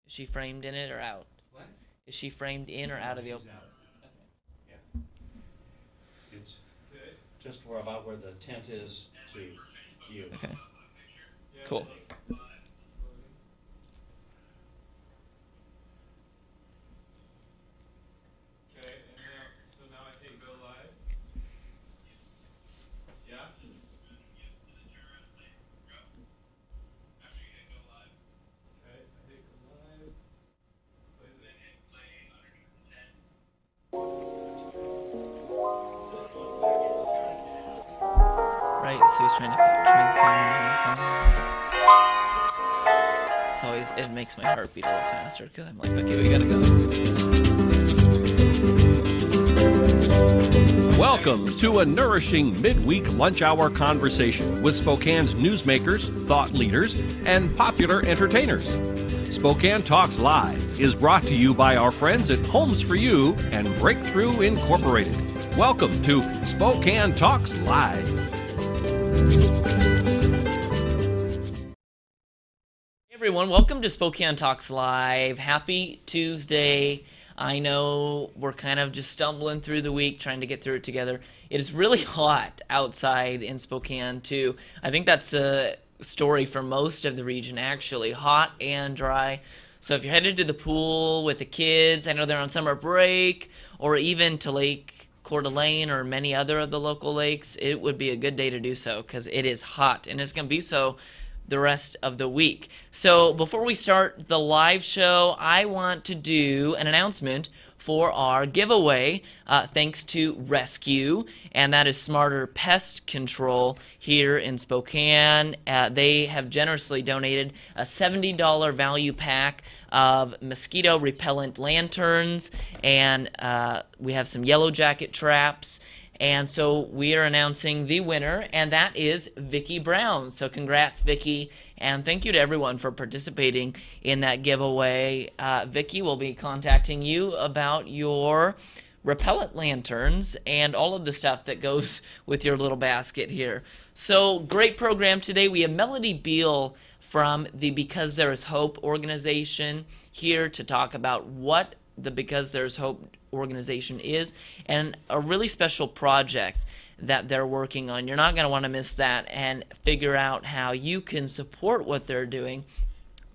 Is she framed in it or out? What? Is she framed in or out of the open? Out. Yeah. It's just about where the tent is to you. Okay. Cool. Okay, and now I hit go live. Yeah? Okay, I hit go live. Play Right, so he's trying to train someone on the phone. It's always, it makes my heart beat a little faster because I'm like, okay, we gotta go. Welcome to a nourishing midweek lunch hour conversation with Spokane's newsmakers, thought leaders, and popular entertainers. Spokane Talks Live is brought to you by our friends at Homes for You and Breakthrough Incorporated. Welcome to Spokane Talks Live. Hey everyone, welcome to Spokane Talks Live. Happy Tuesday. I know we're kind of just stumbling through the week, trying to get through it together. It is really hot outside in Spokane, too. I think that's a story for most of the region, actually. Hot and dry. So if you're headed to the pool with the kids, I know they're on summer break, or even to Lake Coeur d'Alene or many other of the local lakes, it would be a good day to do so because it is hot, and it's going to be so the rest of the week. So before we start the live show, I want to do an announcement for our giveaway thanks to Rescue, and that is Smarter Pest Control here in Spokane. They have generously donated a $70 value pack of mosquito repellent lanterns, and we have some yellow jacket traps. And so we are announcing the winner, and that is Vicki Brown. So congrats, Vicki, and thank you to everyone for participating in that giveaway. Vicki will be contacting you about your repellent lanterns and all of the stuff that goes with your little basket here. So great program today. We have Melody Beal from the Because There Is Hope organization here to talk about what the Because There's Hope organization is and a really special project that they're working on. You're not going to want to miss that and figure out how you can support what they're doing.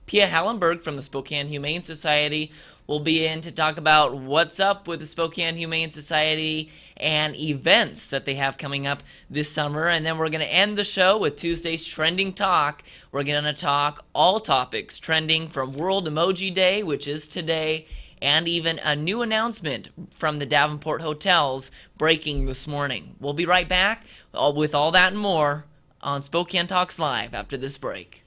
Pia Hallenberg from the Spokane Humane Society will be in to talk about what's up with the Spokane Humane Society and events that they have coming up this summer. And then we're going to end the show with Tuesday's Trending Talk. We're going to talk all topics trending from World Emoji Day, which is today, and even a new announcement from the Davenport Hotels breaking this morning. We'll be right back with all that and more on Spokane Talks Live after this break.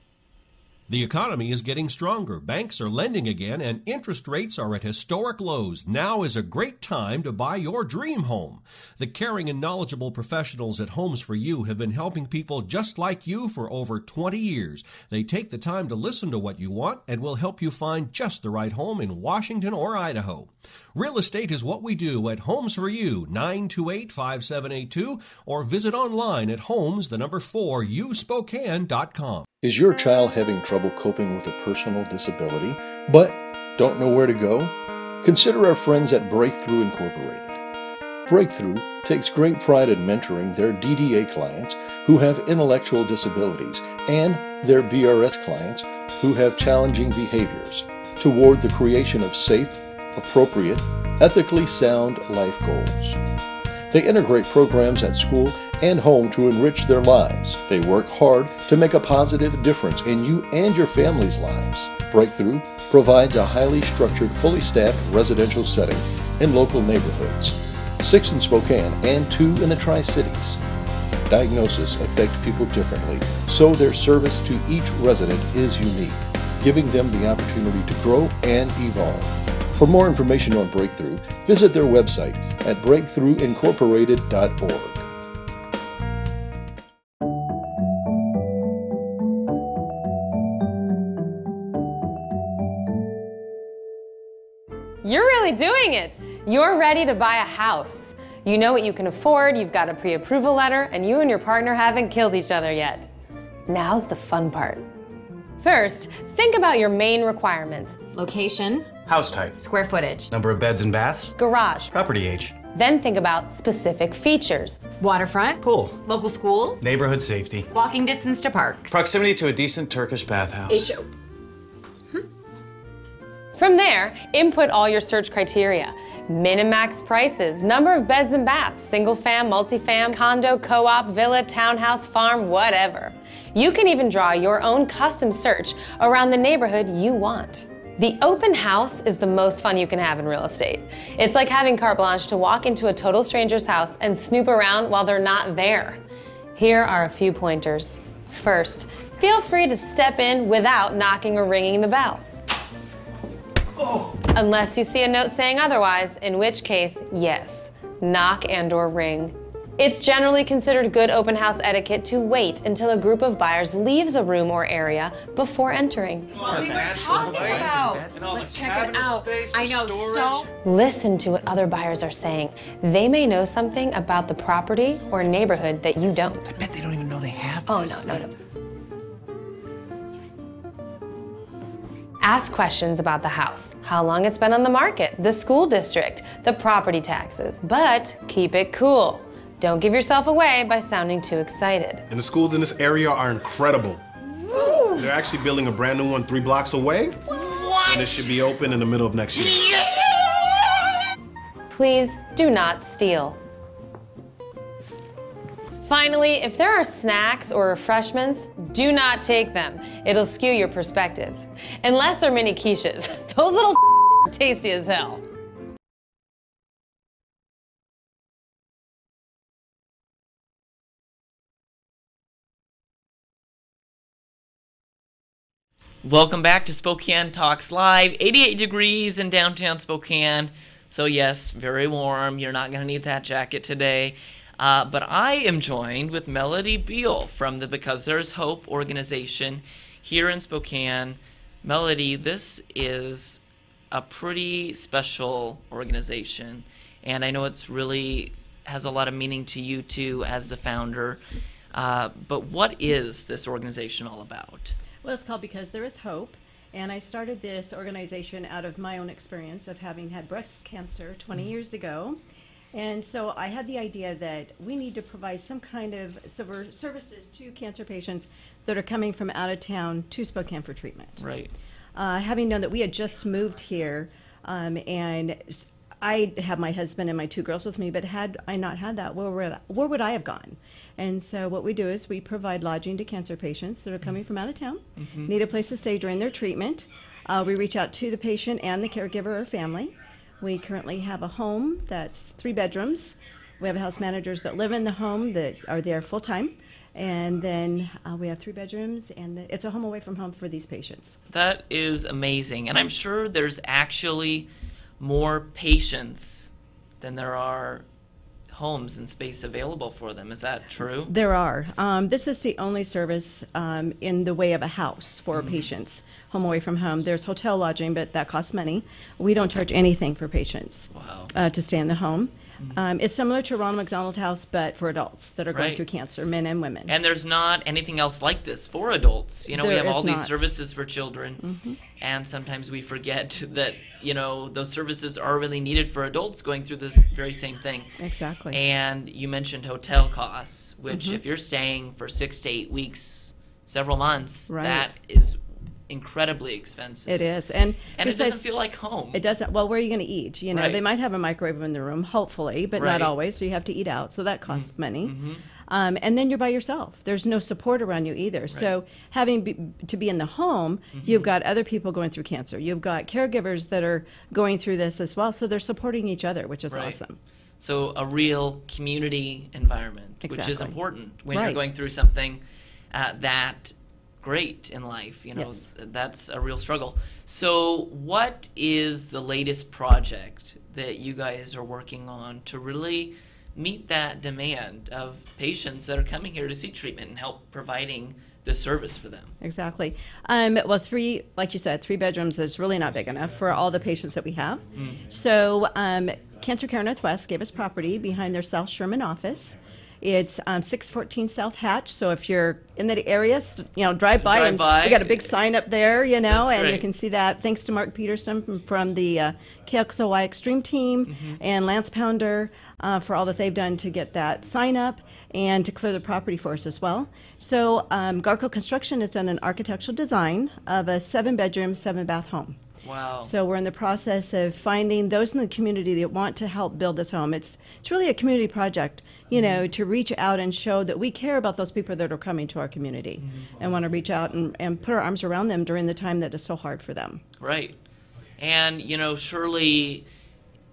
The economy is getting stronger. Banks are lending again, and interest rates are at historic lows. Now is a great time to buy your dream home. The caring and knowledgeable professionals at Homes for You have been helping people just like you for over 20 years. They take the time to listen to what you want and will help you find just the right home in Washington or Idaho. Real estate is what we do at Homes for You, 928-5782, or visit online at homes4uspokane.com. Is your child having trouble coping with a personal disability, but don't know where to go? Consider our friends at Breakthrough Incorporated. Breakthrough takes great pride in mentoring their DDA clients who have intellectual disabilities and their BRS clients who have challenging behaviors toward the creation of safe, appropriate, ethically sound life goals. They integrate programs at school and home to enrich their lives. They work hard to make a positive difference in you and your family's lives. Breakthrough provides a highly structured, fully staffed residential setting in local neighborhoods, 6 in Spokane and 2 in the Tri-Cities. Diagnoses affect people differently, so their service to each resident is unique, giving them the opportunity to grow and evolve. For more information on Breakthrough, visit their website at breakthroughincorporated.org. You're really doing it. You're ready to buy a house. You know what you can afford, you've got a pre-approval letter, and you and your partner haven't killed each other yet. Now's the fun part. First, think about your main requirements. Location, House type, square footage, number of beds and baths, Garage. property age, Then think about specific features. waterfront, pool, local schools, neighborhood safety, walking distance to parks. proximity to a decent Turkish bathhouse. HO. From there, input all your search criteria. Min and max prices, number of beds and baths, single fam, multifam, condo, co-op, villa, townhouse, farm, whatever. You can even draw your own custom search around the neighborhood you want. The open house is the most fun you can have in real estate. It's like having carte blanche to walk into a total stranger's house and snoop around while they're not there. Here are a few pointers. First, feel free to step in without knocking or ringing the bell. Unless you see a note saying otherwise, in which case, yes, knock and/or ring. It's generally considered good open house etiquette to wait until a group of buyers leaves a room or area before entering. What we were talking about. Let's check it out. I know, so. Listen to what other buyers are saying. They may know something about the property or neighborhood that you don't. I bet they don't even know they have Oh, this. no. Ask questions about the house, how long it's been on the market, the school district, the property taxes, but keep it cool. Don't give yourself away by sounding too excited. And the schools in this area are incredible. They're actually building a brand new one 3 blocks away. What? And it should be open in the middle of next year. Please do not steal. Finally, if there are snacks or refreshments, do not take them. It'll skew your perspective. Unless they're mini quiches. Those little are tasty as hell. Welcome back to Spokane Talks Live. 88 degrees in downtown Spokane. So yes, very warm. You're not going to need that jacket today. But I am joined with Melody Beal from the Because There's Hope organization here in Spokane. Melody, this is a pretty special organization, and I know it's really has a lot of meaning to you too as the founder. But what is this organization all about? Well, it's called Because There Is Hope, and I started this organization out of my own experience of having had breast cancer 20 years ago. And so I had the idea that we need to provide some kind of services to cancer patients that are coming from out of town to Spokane for treatment. Right. Having known that we had just moved here, and I have my husband and my 2 girls with me, but had I not had that, where would I have gone? And so what we do is we provide lodging to cancer patients that are coming from out of town, need a place to stay during their treatment. We reach out to the patient and the caregiver or family. We currently have a home that's 3 bedrooms. We have house managers that live in the home that are there full time. And then we have 3 bedrooms, and it's a home away from home for these patients. That is amazing. And I'm sure there's actually more patients than there are homes and space available for them. Is that true? There are. This is the only service in the way of a house for patients, home away from home. There's hotel lodging, but that costs money. We don't charge anything for patients to stay in the home. It's similar to Ronald McDonald House, but for adults that are going through cancer, men and women. And there's not anything else like this for adults. You know, we There have all is these not. services for children, and sometimes we forget that, you know, those services are really needed for adults going through this very same thing. Exactly. And you mentioned hotel costs, which if you're staying for 6 to 8 weeks, several months, Right. that is incredibly expensive. It is. And it besides, doesn't feel like home. It doesn't. Well, where are you going to eat? You know, Right. they might have a microwave in the room, hopefully, but Right. not always. So you have to eat out. So that costs money. And then you're by yourself. There's no support around you either. So having to be in the home, you've got other people going through cancer. You've got caregivers that are going through this as well. So they're supporting each other, which is Right. awesome. So a real community environment, which is Exactly. important when you're Right. going through something that great in life. You know, Yes. that's a real struggle. So what is the latest project that you guys are working on to really meet that demand of patients that are coming here to seek treatment and help providing the service for them? Exactly. Well, 3, like you said, 3 bedrooms is really not big enough for all the patients that we have. So Cancer Care Northwest gave us property behind their South Sherman office. It's 614 South Hatch. So if you're in that area, drive by. We got a big sign up there, and you can see that. Thanks to Mark Peterson from the KXOY Extreme team and Lance Pounder for all that they've done to get that sign up and to clear the property for us as well. So Garco Construction has done an architectural design of a 7-bedroom, 7-bath home. Wow. So we're in the process of finding those in the community that want to help build this home. It's really a community project, to reach out and show that we care about those people that are coming to our community and want to reach out and put our arms around them during the time that is so hard for them. Right. And, surely,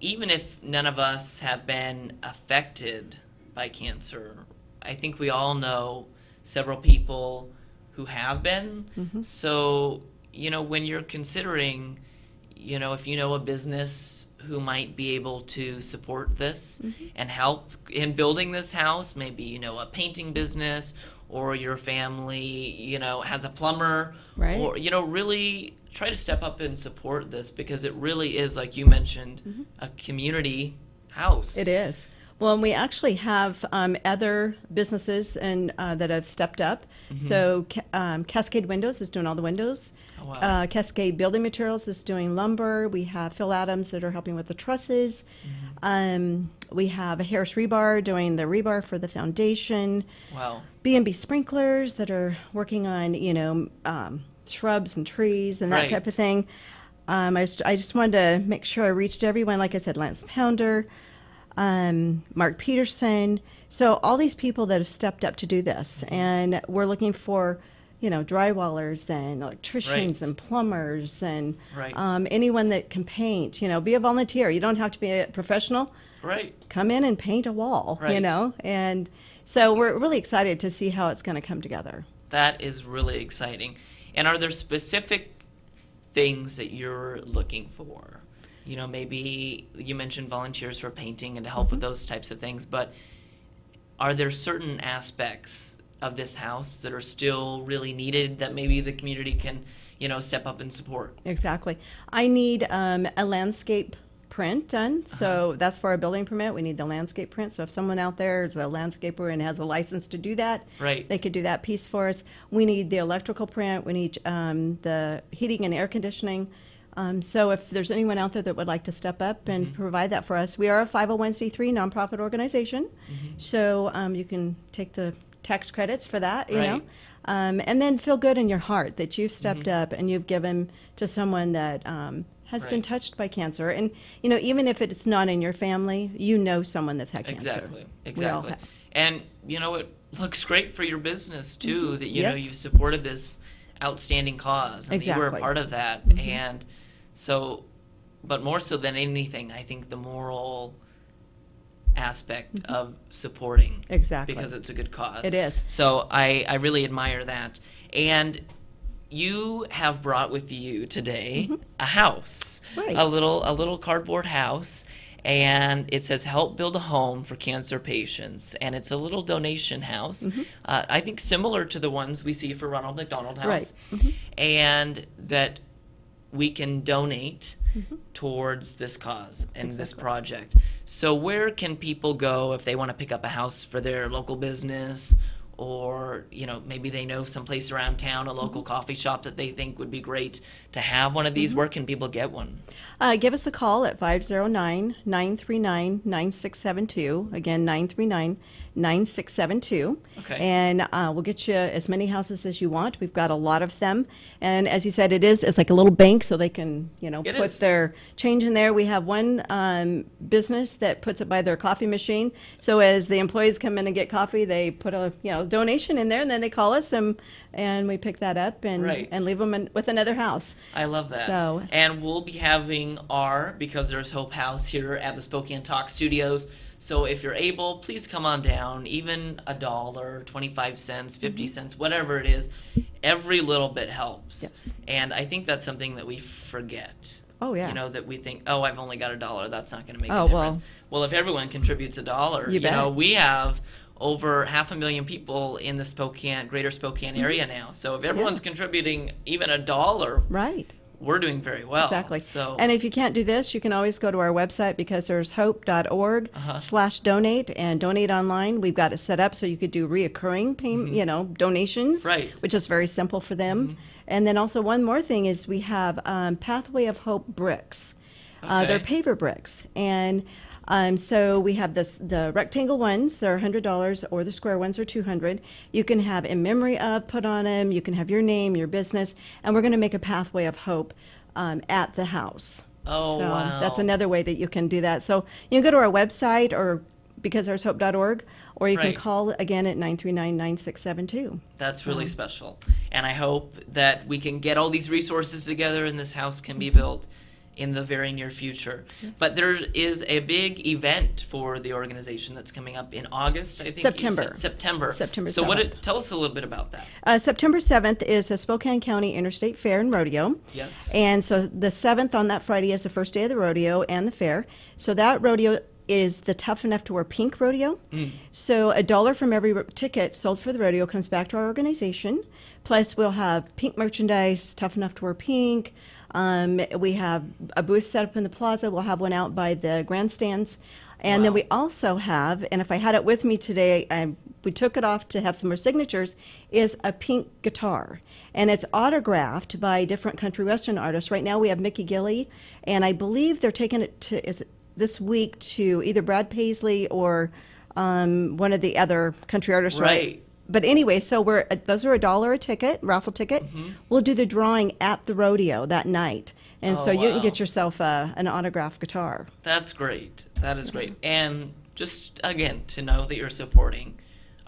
even if none of us have been affected by cancer, I think we all know several people who have been. So, when you're considering, if you know a business who might be able to support this and help in building this house, maybe, a painting business, or your family, has a plumber, or, really try to step up and support this, because it really is, like you mentioned, a community house. It is. Well, and we actually have other businesses that have stepped up. So Cascade Windows is doing all the windows. Oh, wow. Cascade Building Materials is doing lumber. We have Phil Adams that are helping with the trusses. We have Harris Rebar doing the rebar for the foundation. Wow. B&B Sprinklers that are working on, shrubs and trees and that type of thing. I just wanted to make sure I reached everyone. Like I said, Lance Pounder, Mark Peterson. So all these people that have stepped up to do this, and we're looking for, drywallers and electricians and plumbers and anyone that can paint. Be a volunteer. You don't have to be a professional. Right. Come in and paint a wall. And so we're really excited to see how it's going to come together. That is really exciting. And are there specific things that you're looking for? Maybe you mentioned volunteers for painting and to help with those types of things, but are there certain aspects of this house that are still really needed that maybe the community can, step up and support? Exactly. I need a landscape print done. So that's for our building permit. We need the landscape print. So if someone out there is a landscaper and has a license to do that, they could do that piece for us. We need the electrical print. We need the heating and air conditioning. So if there's anyone out there that would like to step up and provide that for us, we are a 501c3 nonprofit organization. So you can take the tax credits for that, you know, and then feel good in your heart that you've stepped up and you've given to someone that has been touched by cancer. And, even if it's not in your family, someone that's had cancer. Exactly. And, it looks great for your business, too, that, you've supported this outstanding cause and you were a part of that. And so, but more so than anything, I think the moral aspect of supporting. Because it's a good cause. It is. So I really admire that. And you have brought with you today a house, a little cardboard house, and it says help build a home for cancer patients, and it's a little donation house, I think similar to the ones we see for Ronald McDonald House, and that we can donate towards this cause and this project. So where can people go if they want to pick up a house for their local business, or maybe they know someplace around town, a local coffee shop that they think would be great to have one of these? Where can people get one? Give us a call at 509-939-9672. Again, 939-9672. And we'll get you as many houses as you want. We've got a lot of them. And as you said, it's like a little bank, so they can, put their change in there. We have one business that puts it by their coffee machine. So as the employees come in and get coffee, they put a donation in there, and then they call us and we pick that up and leave them with another house. I love that. So, and we'll be having our Because There's Hope house here at the Spokane Talk Studios. So if you're able, please come on down. Even $1, 25 cents, 50 cents, whatever it is, every little bit helps. Yes. And I think that's something that we forget. Oh, yeah. That we think, I've only got $1. That's not going to make a difference. Well, if everyone contributes $1, we have over 500,000 people in the greater Spokane area now. So if everyone's contributing even $1, we're doing very well. Exactly. So, and if you can't do this, you can always go to our website, because there's hope.org/donate and donate online. We've got it set up so you could do reoccurring payment, donations, Right. which is very simple for them. And then also one more thing is we have Pathway of Hope bricks. They're paver bricks. And so we have the rectangle ones, they're $100, or the square ones are $200. You can have in memory of put on them. You can have your name, your business, and we're going to make a Pathway of Hope at the house. Oh, so wow. that's another way that you can do that. So you can go to our website, or becausethere'shope.org, or you can call again at 939-9672. That's really special. And I hope that we can get all these resources together and this house can be built in the very near future. Yes. But there is a big event for the organization that's coming up in August, I think. September. September 7th. So tell us a little bit about that. September 7th is a Spokane County Interstate Fair and Rodeo. Yes. And so the 7th on that Friday is the first day of the rodeo and the fair. So that rodeo is the Tough Enough to Wear Pink rodeo. So $1 from every ticket sold for the rodeo comes back to our organization. Plus we'll have pink merchandise, Tough Enough to Wear Pink. We have a booth set up in the plaza. We'll have one out by the grandstands. And then we also have, and if I had it with me today, we took it off to have some more signatures, is a pink guitar. And it's autographed by different country western artists. Right now we have Mickey Gilley, and I believe they're taking it to this week to either Brad Paisley or one of the other country artists, right? But anyway, so those are $1 a ticket, raffle ticket. We'll do the drawing at the rodeo that night. And so you can get yourself an autographed guitar. That's great. That is great. And just, again, to know that you're supporting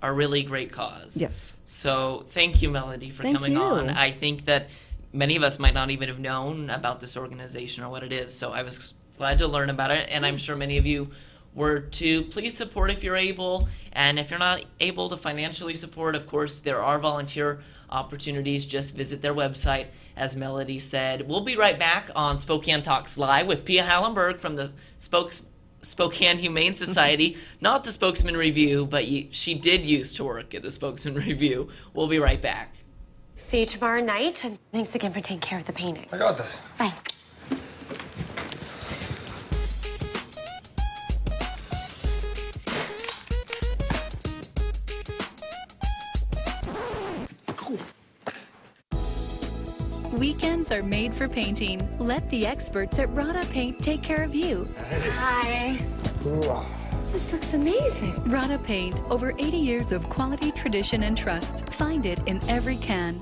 a really great cause. Yes. So thank you, Melody, for coming on. I think that many of us might not even have known about this organization or what it is. So I was glad to learn about it. And I'm sure many of you were to. Please support if you're able. And if you're not able to financially support, of course, there are volunteer opportunities. Just visit their website, as Melody said. We'll be right back on Spokane Talks Live with Pia Hallenberg from the Spokane Humane Society. Not the Spokesman Review, but she did used to work at the Spokesman Review. We'll be right back. See you tomorrow night, and thanks again for taking care of the painting. I got this. Bye. Weekends are made for painting. Let the experts at Rada Paint take care of you. Hi. This looks amazing. Rada Paint, over 80 years of quality, tradition, and trust. Find it in every can.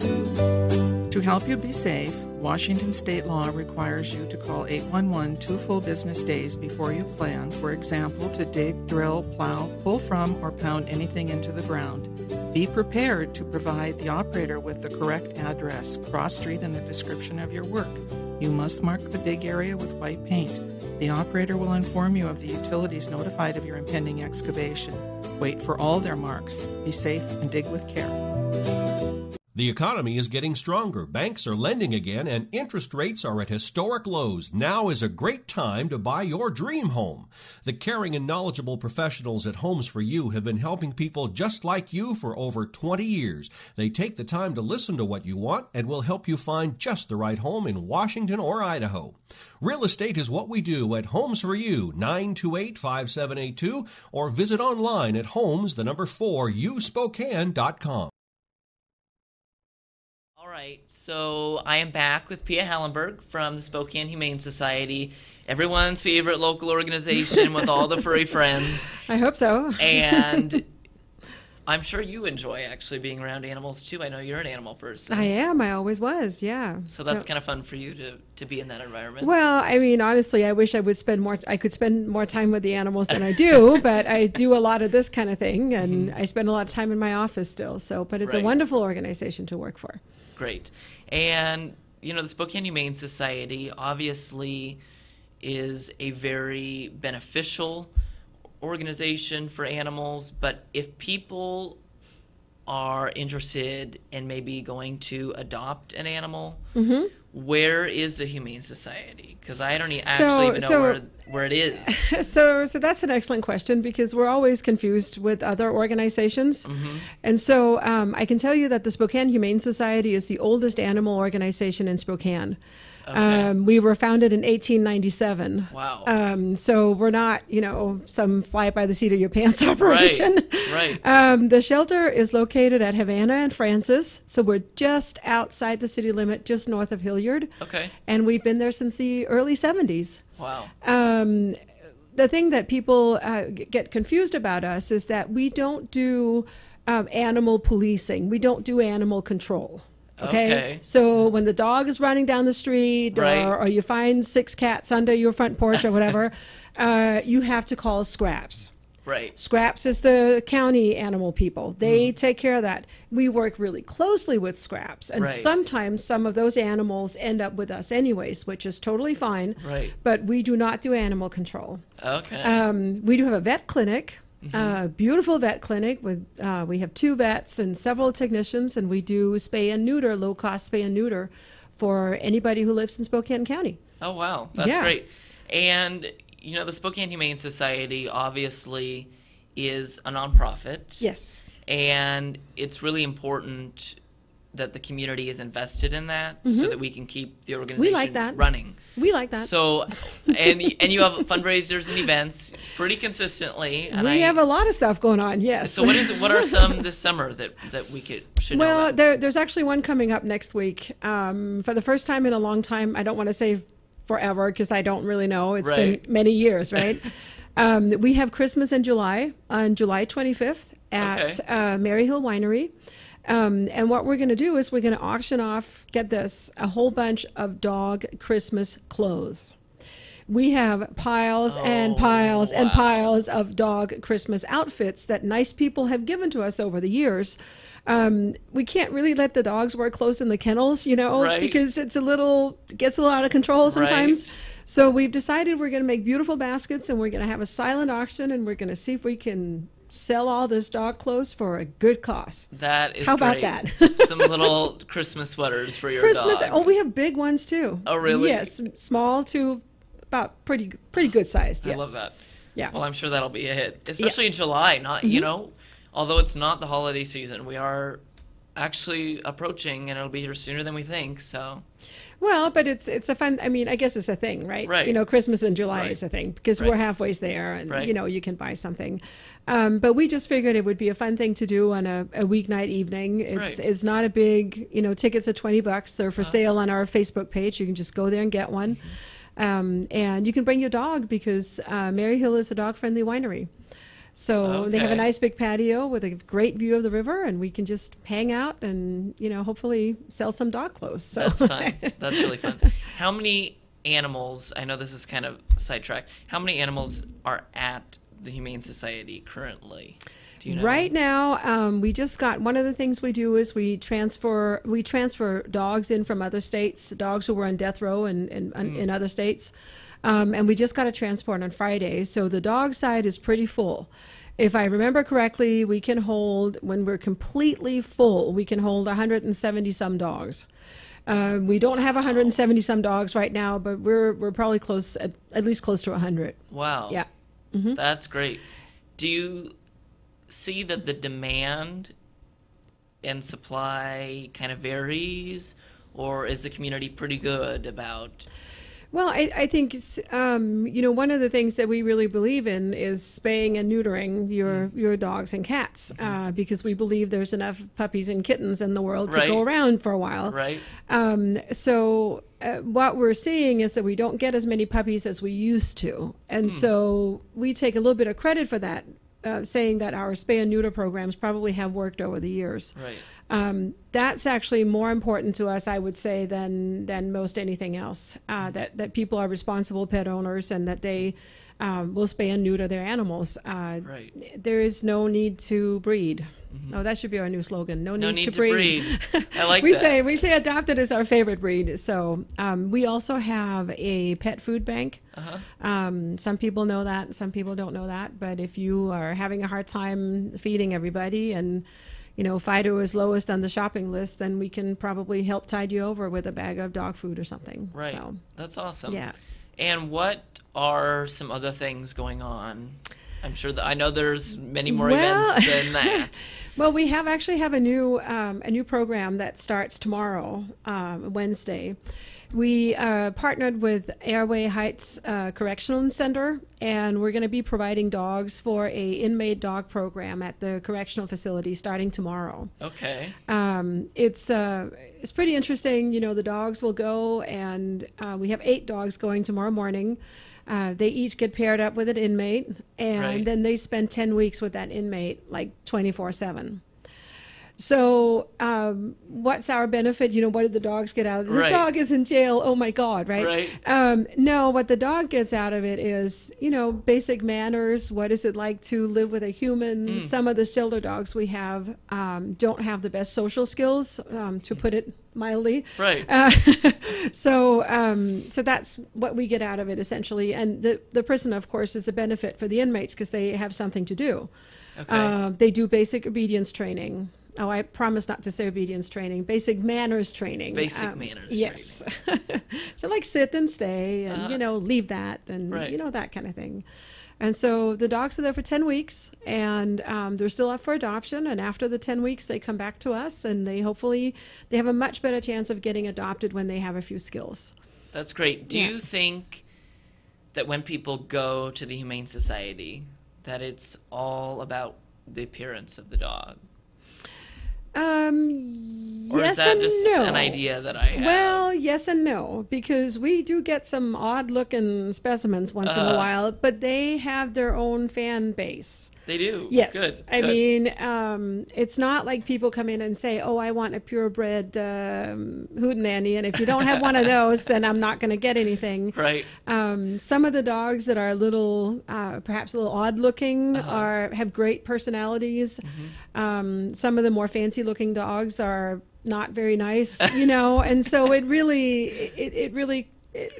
To help you be safe, Washington state law requires you to call 811 2 full business days before you plan, for example, to dig, drill, plow, pull from, or pound anything into the ground. Be prepared to provide the operator with the correct address, cross street, and a description of your work. You must mark the dig area with white paint. The operator will inform you of the utilities notified of your impending excavation. Wait for all their marks. Be safe and dig with care. The economy is getting stronger. Banks are lending again, and interest rates are at historic lows. Now is a great time to buy your dream home. The caring and knowledgeable professionals at Homes for You have been helping people just like you for over 20 years. They take the time to listen to what you want and will help you find just the right home in Washington or Idaho. Real estate is what we do at Homes for You, 928-5782, or visit online at homes4uspokane.com. All right, so I am back with Pia Hallenberg from the Spokane Humane Society, everyone's favorite local organization with all the furry friends. I hope so. And I'm sure you enjoy actually being around animals too. I know you're an animal person. I am. I always was, yeah. So that's kind of fun for you to be in that environment. Well, I mean, honestly, I wish I could spend more time with the animals than I do, but I do a lot of this kind of thing, and I spend a lot of time in my office still. So, but it's a wonderful organization to work for. Great. And, you know, the Spokane Humane Society obviously is a very beneficial organization for animals, but if people are interested in maybe going to adopt an animal, where is the Humane Society? Because I don't actually even know where it is. So that's an excellent question, because we're always confused with other organizations. And so I can tell you that the Spokane Humane Society is the oldest animal organization in Spokane. Okay. We were founded in 1897. Wow. So we're not, some fly by the seat of your pants operation. Right. The shelter is located at Havana and Francis. So we're just outside the city limit, just north of Hilliard. Okay. And we've been there since the early 70s. Wow. The thing that people get confused about us is that we don't do animal policing. We don't do animal control. Okay. So when the dog is running down the street, or you find 6 cats under your front porch or whatever, you have to call Scraps. Right. Scraps is the county animal people. They take care of that. We work really closely with Scraps, and sometimes some of those animals end up with us anyways, which is totally fine. Right. But we do not do animal control. Okay. We do have a vet clinic. Beautiful vet clinic with we have 2 vets and several technicians, and we do spay and neuter, low cost spay and neuter for anybody who lives in Spokane County. Oh wow, that's great. And the Spokane Humane Society obviously is a nonprofit. Yes. And it's really important that the community is invested in that so that we can keep the organization running. We like that. So, and you have fundraisers and events pretty consistently. And we have a lot of stuff going on, yes. So what are some this summer that we should know about? Well, there's actually one coming up next week. For the first time in a long time, I don't want to say forever because I don't really know. It's been many years, right? We have Christmas in July, on July 25th at Maryhill Winery. And what we're going to do is we're going to auction off, get this, a whole bunch of dog Christmas clothes. We have piles and piles and piles of dog Christmas outfits that nice people have given to us over the years. We can't really let the dogs wear clothes in the kennels, because it gets a little out of control sometimes. Right. So we've decided we're going to make beautiful baskets, and we're going to have a silent auction, and we're going to see if we can sell all this dog clothes for a good cost. That is How great. About that? Some little Christmas sweaters for your dog. Oh, we have big ones too. Oh, really? Yes, small to about pretty good sized. Yes. I love that. Yeah. Well, I'm sure that'll be a hit, especially in July. Not although it's not the holiday season, we are actually approaching, and it'll be here sooner than we think. So. Well, but it's a fun. I mean, I guess it's a thing, right? Right. Christmas in July is a thing because we're halfway there, and you can buy something. But we just figured it would be a fun thing to do on a weeknight evening. It's not a big, tickets are $20. They're for sale on our Facebook page. You can just go there and get one, and you can bring your dog because Maryhill is a dog-friendly winery. So they have a nice big patio with a great view of the river, and we can just hang out and, hopefully sell some dog clothes. So. That's fun. That's really fun. How many animals, I know this is kind of sidetracked, how many animals are at the Humane Society currently? Do you know? Right now, we just got, one of the things we do is we transfer dogs in from other states, dogs who were on death row in other states. And we just got a transport on Friday, so the dog side is pretty full. If I remember correctly, we can hold, when we're completely full, we can hold 170 some dogs. We don't have 170 some dogs right now, but we're probably close, at least close to 100. Wow. Yeah. That's great. Do you see that the demand and supply kind of varies, or is the community pretty good about? Well, I think, one of the things that we really believe in is spaying and neutering your dogs and cats, because we believe there's enough puppies and kittens in the world to go around for a while. Right. So what we're seeing is that we don't get as many puppies as we used to. And so we take a little bit of credit for that, saying that our spay and neuter programs probably have worked over the years. Right. That's actually more important to us, I would say, than most anything else. That people are responsible pet owners and that they will spay and neuter their animals. There is no need to breed. Oh, that should be our new slogan. No need to breed. I like we that. We say adopted is our favorite breed. So we also have a pet food bank. Some people know that, some people don't know that. But if you are having a hard time feeding everybody and Fido is lowest on the shopping list, then we can probably help tide you over with a bag of dog food or something. Right. So, that's awesome. yeah. And what are some other things going on? I'm sure that I know there's many more Well, events than that. Well, we actually have a new program that starts tomorrow, Wednesday. We partnered with Airway Heights Correctional Center, and we're going to be providing dogs for a inmate dog program at the correctional facility starting tomorrow. Okay. It's pretty interesting. The dogs will go, and we have 8 dogs going tomorrow morning. They each get paired up with an inmate, and then they spend 10 weeks with that inmate, like 24/7. So what's our benefit? What did the dogs get out of it? The dog is in jail. Oh, my God, right? No, what the dog gets out of it is, basic manners. What is it like to live with a human? Some of the shelter dogs we have don't have the best social skills, to put it mildly. Right. So that's what we get out of it, essentially. And the prison, of course, is a benefit for the inmates because they have something to do. Okay. They do basic obedience training. Oh, I promise not to say obedience training. Basic manners training. Basic manners. Yes. So like sit and stay and, leave that and, that kind of thing. And so the dogs are there for 10 weeks and they're still up for adoption. And after the 10 weeks, they come back to us and they have a much better chance of getting adopted when they have a few skills. That's great. Do you think that when people go to the Humane Society, that it's all about the appearance of the dog? Or Yes is that and just no. an idea that I have? Well, yes and no, because we do get some odd-looking specimens once in a while, but they have their own fan base. They do? Yes. Good. I mean, it's not like people come in and say, oh, I want a purebred hootenanny, and if you don't have one of those, then I'm not going to get anything. Right. Some of the dogs that are a little, perhaps a little odd-looking have great personalities. Some of the more fancy-looking dogs are not very nice, and so it really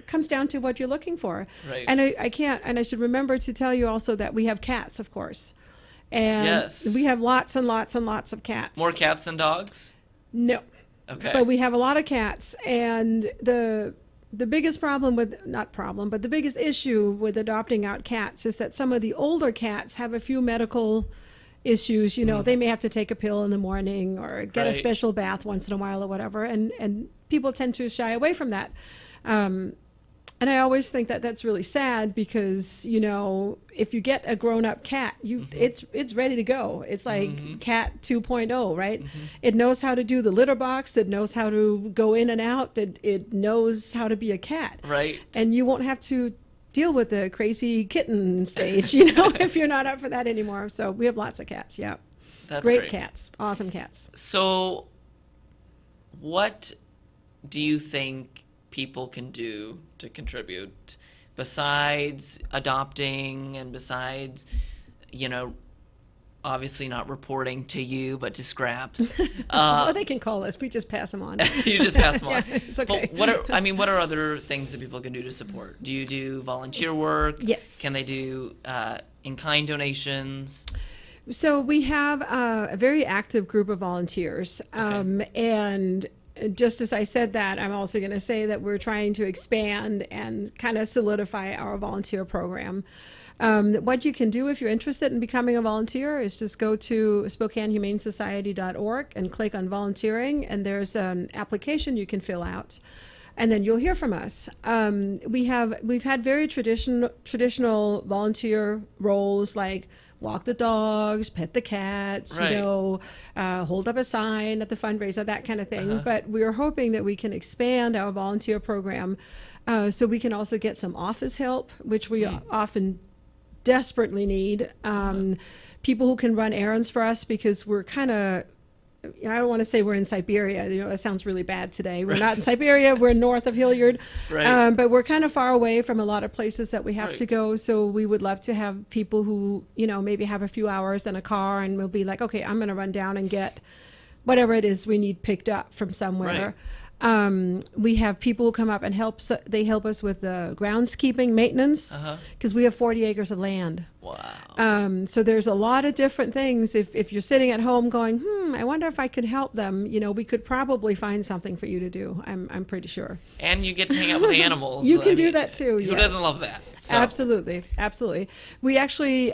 comes down to what you're looking for. Right. And I should remember to tell you also that we have cats, of course. And we have lots and lots and lots of cats. More cats than dogs? No. Okay. But we have a lot of cats, and the biggest the biggest issue with adopting out cats is that some of the older cats have a few medical issues. They may have to take a pill in the morning or get a special bath once in a while or whatever, and people tend to shy away from that. And I always think that that's really sad because, if you get a grown-up cat, it's ready to go. It's like cat 2.0, right? It knows how to do the litter box. It knows how to go in and out. It knows how to be a cat. Right. And you won't have to deal with the crazy kitten stage, if you're not up for that anymore. So we have lots of cats, yeah. That's great great. Cats, awesome cats. So what do you think people can do to contribute besides adopting and besides, obviously not reporting to you, but to Scraps? Well, they can call us. We just pass them on. You just pass them on. Yeah, it's okay. But what are other things that people can do to support? Do you do volunteer work? Yes. Can they do in-kind donations? So we have a very active group of volunteers, and just as I said that, I'm also going to say that we're trying to expand and kind of solidify our volunteer program. What you can do if you're interested in becoming a volunteer is just go to SpokaneHumaneSociety.org and click on volunteering, and there's an application you can fill out, and then you'll hear from us. We've had very traditional volunteer roles like walk the dogs, pet the cats, hold up a sign at the fundraiser, that kind of thing. But we're hoping that we can expand our volunteer program so we can also get some office help, which we often desperately need. People who can run errands for us, because we're kind of, I don't want to say we're in Siberia. It sounds really bad today. We're not in Siberia. We're north of Hilliard. Right. But we're kind of far away from a lot of places that we have to go. So we would love to have people who, maybe have a few hours in a car and we'll be like, okay, I'm going to run down and get whatever it is we need picked up from somewhere. We have people who come up and they help us with the groundskeeping maintenance because we have 40 acres of land. Wow. So there's a lot of different things. If you're sitting at home going, I wonder if I could help them, we could probably find something for you to do. I'm pretty sure. And you get to hang out with animals. You can do that too. Who doesn't love that? So. Absolutely. We actually,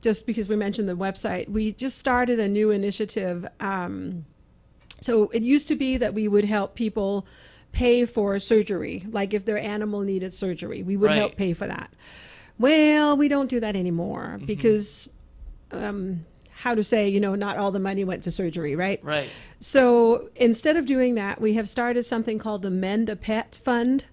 just because we mentioned the website, we just started a new initiative. So it used to be that we would help people pay for surgery, like if their animal needed surgery, we would help pay for that. Well, we don't do that anymore because, how to say, not all the money went to surgery, right? Right. So instead of doing that, we have started something called the Mend a Pet Fund.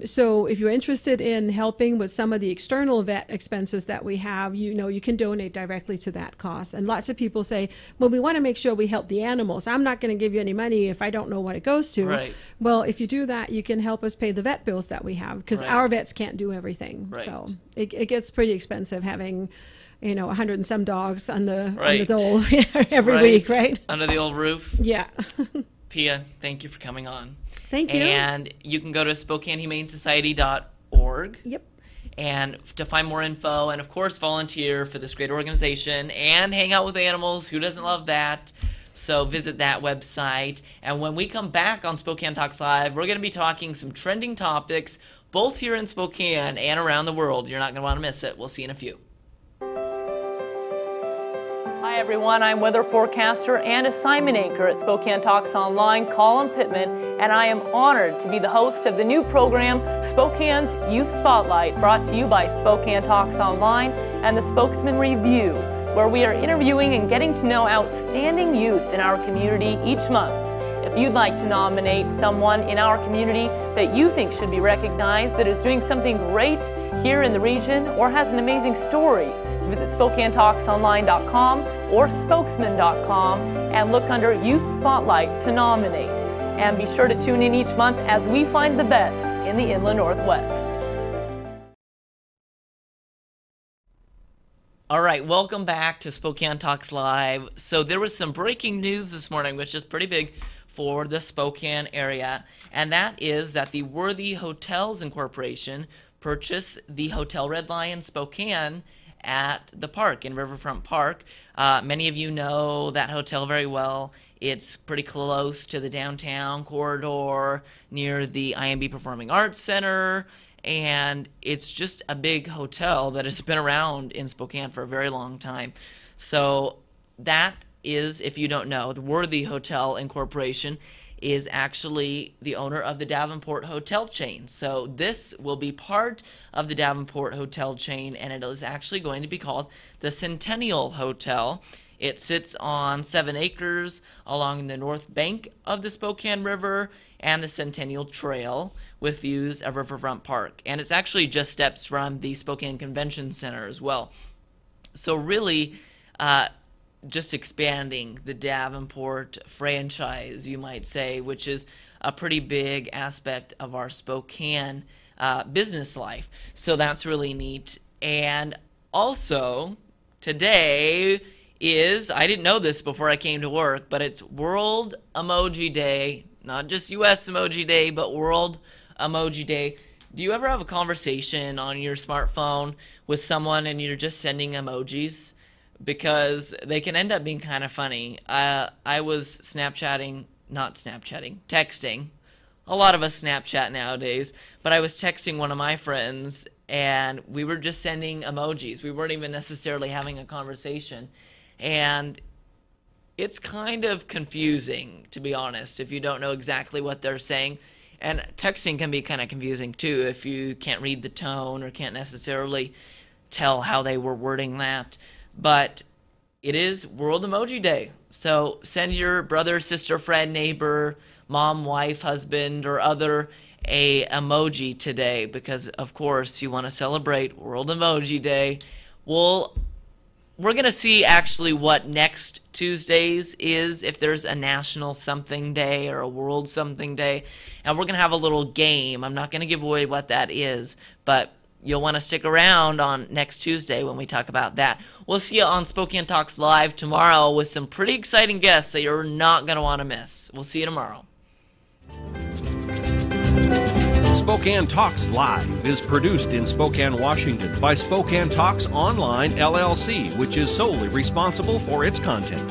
So if you're interested in helping with some of the external vet expenses that we have, you can donate directly to that cost. And lots of people say, well, we want to make sure we help the animals. I'm not going to give you any money if I don't know what it goes to. Right. Well, if you do that, you can help us pay the vet bills that we have because our vets can't do everything. Right. So it gets pretty expensive having 100 and some dogs on the dole every week, right? Under the old roof. Yeah. Pia, thank you for coming on. Thank you. And you can go to SpokaneHumaneSociety.org. Yep. And to find more info and, of course, volunteer for this great organization and hang out with animals. Who doesn't love that? So visit that website. And when we come back on Spokane Talks Live, we're going to be talking some trending topics, both here in Spokane and around the world. You're not going to want to miss it. We'll see you in a few. Hi everyone, I'm weather forecaster and assignment anchor at Spokane Talks Online, Collin Pittmann, and I am honored to be the host of the new program, Spokane's Youth Spotlight, brought to you by Spokane Talks Online and the Spokesman Review, where we are interviewing and getting to know outstanding youth in our community each month. If you'd like to nominate someone in our community that you think should be recognized, that is doing something great here in the region, or has an amazing story, visit SpokaneTalksOnline.com or Spokesman.com and look under Youth Spotlight to nominate. And be sure to tune in each month as we find the best in the Inland Northwest. All right, welcome back to Spokane Talks Live. So there was some breaking news this morning, which is pretty big for the Spokane area, and that is that the Worthy Hotels Incorporation purchased the Hotel Red Lion Spokane at the park, in Riverfront Park. Many of you know that hotel very well. It's pretty close to the downtown corridor, near the IMB Performing Arts Center, and it's just a big hotel that has been around in Spokane for a very long time. So that is, if you don't know, the Worthy Hotel Incorporation is actually the owner of the Davenport Hotel chain. So this will be part of the Davenport Hotel chain, and it is actually going to be called the Centennial Hotel. It sits on 7 acres along the north bank of the Spokane River and the Centennial Trail with views of Riverfront Park. And it's actually just steps from the Spokane Convention Center as well. So really, just expanding the Davenport franchise, you might say, which is a pretty big aspect of our Spokane business life. So that's really neat. And also, today is, I didn't know this before I came to work, but it's World Emoji Day. Not just U.S. Emoji Day, but World Emoji Day. Do you ever have a conversation on your smartphone with someone and you're just sending emojis? Because they can end up being kind of funny. I was texting. A lot of us Snapchat nowadays, but I was texting one of my friends and we were just sending emojis. We weren't even necessarily having a conversation. And it's kind of confusing, to be honest, if you don't know exactly what they're saying. And texting can be kind of confusing too if you can't read the tone or can't necessarily tell how they were wording that. But it is World Emoji Day. So send your brother, sister, friend, neighbor, mom, wife, husband, or other a emoji today because, of course, you want to celebrate World Emoji Day. We're going to see actually what next Tuesdays is, if there's a National Something Day or a World Something Day. And we're going to have a little game. I'm not going to give away what that is, but you'll want to stick around on next Tuesday when we talk about that. We'll see you on Spokane Talks Live tomorrow with some pretty exciting guests that you're not going to want to miss. We'll see you tomorrow. Spokane Talks Live is produced in Spokane, Washington by Spokane Talks Online LLC, which is solely responsible for its content.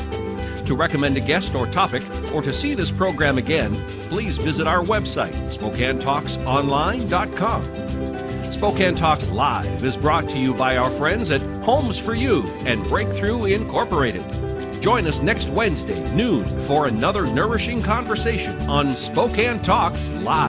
To recommend a guest or topic, or to see this program again, please visit our website, SpokaneTalksOnline.com. Spokane Talks Live is brought to you by our friends at Homes for You and Breakthrough Incorporated. Join us next Wednesday, noon, for another nourishing conversation on Spokane Talks Live.